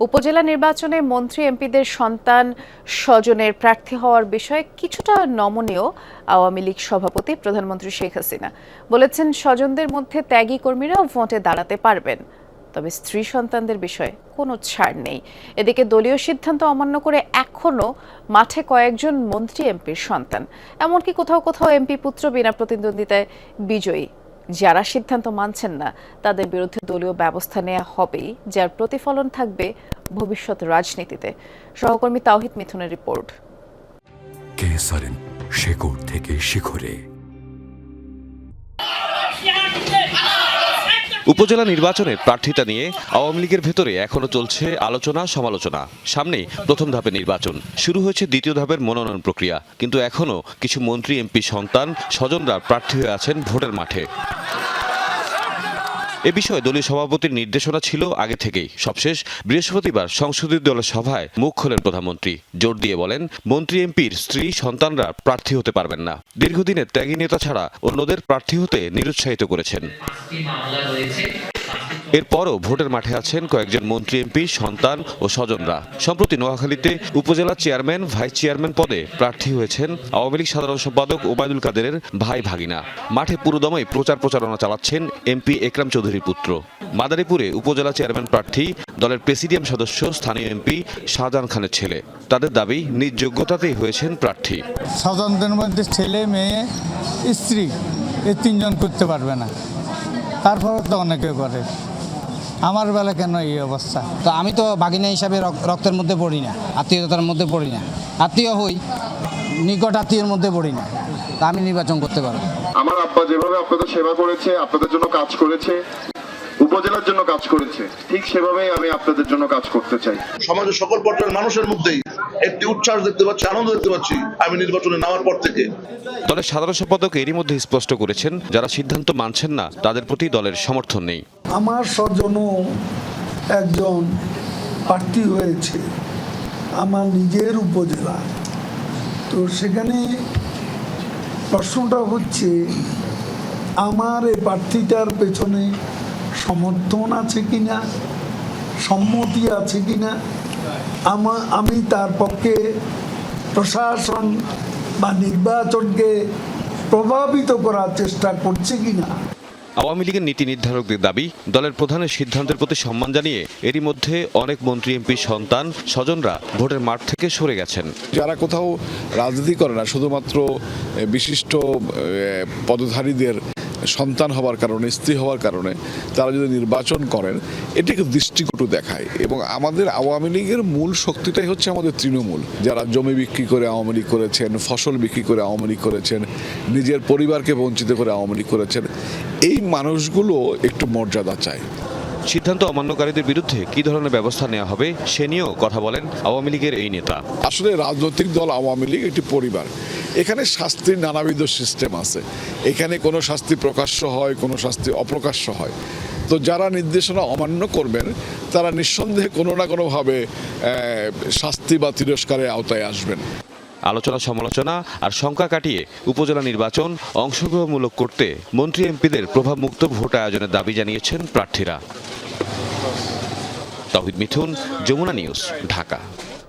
উপজেলা নির্বাচনে মন্ত্রী এমপিদের সন্তান স্বজনের প্রার্থী হওয়ার বিষয়ে কিছুটা নমনীয় আওয়ামী লীগ সভাপতি প্রধানমন্ত্রী শেখ হাসিনা বলেছেন, স্বজনদের মধ্যে ত্যাগী কর্মীরা ভোটে দাঁড়াতে পারবেন, তবে স্ত্রী সন্তানদের বিষয়ে কোনো ছাড় নেই। এদিকে দলীয় সিদ্ধান্ত অমান্য করে এখনো মাঠে কয়েকজন মন্ত্রী এমপির সন্তান, এমনকি কোথাও কোথাও এমপি পুত্র বিনা প্রতিদ্বন্দ্বিতায় বিজয়ী। যারা সিদ্ধান্ত মানছেন না তাদের বিরুদ্ধে দলীয় ব্যবস্থা নেওয়া হবেই, যার প্রতিফলন থাকবে ভবিষ্যৎ রাজনীতিতে। সহকর্মী তাওহিদ মিথুনের রিপোর্ট। কেসারেন শেকড় থেকে শিখরে। উপজেলা নির্বাচনের প্রার্থিতা নিয়ে আওয়ামী লীগের ভেতরে এখনো চলছে আলোচনা সমালোচনা। সামনেই প্রথম ধাপের নির্বাচন, শুরু হয়েছে দ্বিতীয় ধাপের মনোনয়ন প্রক্রিয়া, কিন্তু এখনো কিছু মন্ত্রী এমপি সন্তান স্বজনরা প্রার্থী হয়ে আছেন ভোটের মাঠে। এ বিষয়ে দলীয় সভাপতির নির্দেশনা ছিল আগে থেকেই। সবশেষ বৃহস্পতিবার সংসদীয় দলের সভায় মুখ খোলেন প্রধানমন্ত্রী। জোর দিয়ে বলেন, মন্ত্রী এমপির স্ত্রী সন্তানরা প্রার্থী হতে পারবেন না। দীর্ঘদিনের ত্যাগী নেতা ছাড়া অন্যদের প্রার্থী হতে নিরুৎসাহিত করেছেন। এরপরও ভোটের মাঠে আছেন কয়েকজন মন্ত্রী এমপি সন্তান ও স্বজনরা। সম্প্রতি নোয়াখালীতে উপজেলা চেয়ারম্যান ভাইস চেয়ারম্যান পদে প্রার্থী হয়েছেন আওয়ামী লীগ সাধারণ সম্পাদক ওবায়দুল কাদেরের ভাই ভাগিনা। মাঠে পুরোদমে প্রচারণা চালাচ্ছেন এমপি একরাম চৌধুরীর পুত্র। মাদারীপুরে উপজেলা চেয়ারম্যান প্রার্থী দলের প্রেসিডিয়াম সদস্য স্থানীয় এমপি শাহজাহান খানের ছেলে। তাদের দাবি, নিজ যোগ্যতাতেই হয়েছেন প্রার্থী। স্বজনদের মধ্যে ছেলে মেয়ে স্ত্রী এই তিনজন করতে পারবে না, তারপরে তো অনেকে করে। আমার বেলা কেন এই অবস্থা? তো আমি তো বাগিনা হিসাবে রক্তের মধ্যে পড়ি না, আত্মীয়তার মধ্যে পড়ি না, আত্মীয় হই নিকট আত্মীয়ের মধ্যে পড়ি না, তা আমি নির্বাচন করতে পারবো। আমার আব্বা যেভাবে আপনাদের সেবা করেছে, আপনাদের জন্য কাজ করেছে, উপজেলার জন্য কাজ করেছে, ঠিক সেভাবেই আমি আপনাদের জন্য কাজ করতে চাই। সমাজের সকল পর্যায়ের মানুষের মধ্যেই একটি উচ্ছ্বাস দেখতে পাচ্ছি, আনন্দ দেখতে পাচ্ছি আমি নির্বাচনে নামার পর থেকে। দলের সাধারণ সম্পাদক এরই মধ্যে স্পষ্ট করেছেন, যারা সিদ্ধান্ত মানছেন না তাদের প্রতি দলের সমর্থন নেই। আমার স্বজনও একজন প্রার্থী হয়েছে আমার নিজের উপজেলা, তো সেখানে প্রশ্নটা হচ্ছে আমার এই প্রার্থীটার পেছনে সমর্থন আছে কিনা, সম্মতি আছে কিনা, আমি তার পক্ষে প্রশাসন বা নির্বাচনকে প্রভাবিত করার চেষ্টা করছে কিনা। আওয়ামী লীগের নীতি নির্ধারকদের দাবি, দলের প্রধানের সিদ্ধান্তের প্রতি সম্মান জানিয়ে এরই মধ্যে অনেক মন্ত্রী এমপি সন্তান স্বজনরা ভোটের মাঠ থেকে সরে গেছেন। যারা কোথাও রাজনীতি করে না, শুধুমাত্র বিশিষ্ট পদধারীদের সন্তান হওয়ার কারণে, স্ত্রী হওয়ার কারণে তারা যদি নির্বাচন করেন, এটাকে দৃষ্টিকটু দেখায়। এবং আমাদের আওয়ামী লীগের মূল শক্তিটাই হচ্ছে আমাদের তৃণমূল, যারা জমি বিক্রি করে আওয়ামী লীগ করেছেন, ফসল বিক্রি করে আওয়ামী লীগ করেছেন, নিজের পরিবারকে বঞ্চিত করে আওয়ামী লীগ করেছেন। এই মানুষগুলো একটু মর্যাদা চায়। সিদ্ধান্ত অমান্যকারীদের বিরুদ্ধে কি ধরনের ব্যবস্থা নেওয়া হবে সে নিয়েও কথা বলেন আওয়ামী লীগের এই নেতা। আসলে রাজনৈতিক দল আওয়ামী লীগ একটি পরিবার, এখানে শাস্তির নানাবিধ সিস্টেম আছে। এখানে কোনো শাস্তি প্রকাশ্য হয়, কোনো শাস্তি অপ্রকাশ্য হয়। তো যারা নির্দেশনা অমান্য করবেন তারা নিঃসন্দেহে কোনো না কোনোভাবে শাস্তি বা তিরস্কারের আওতায় আসবেন। আলোচনা সমালোচনা আর শঙ্কা কাটিয়ে উপজেলা নির্বাচন অংশগ্রহণমূলক করতে মন্ত্রী এমপিদের প্রভাবমুক্ত ভোট আয়োজনের দাবি জানিয়েছেন প্রার্থীরা। তাওহিদ মিথুন, যমুনা নিউজ, ঢাকা।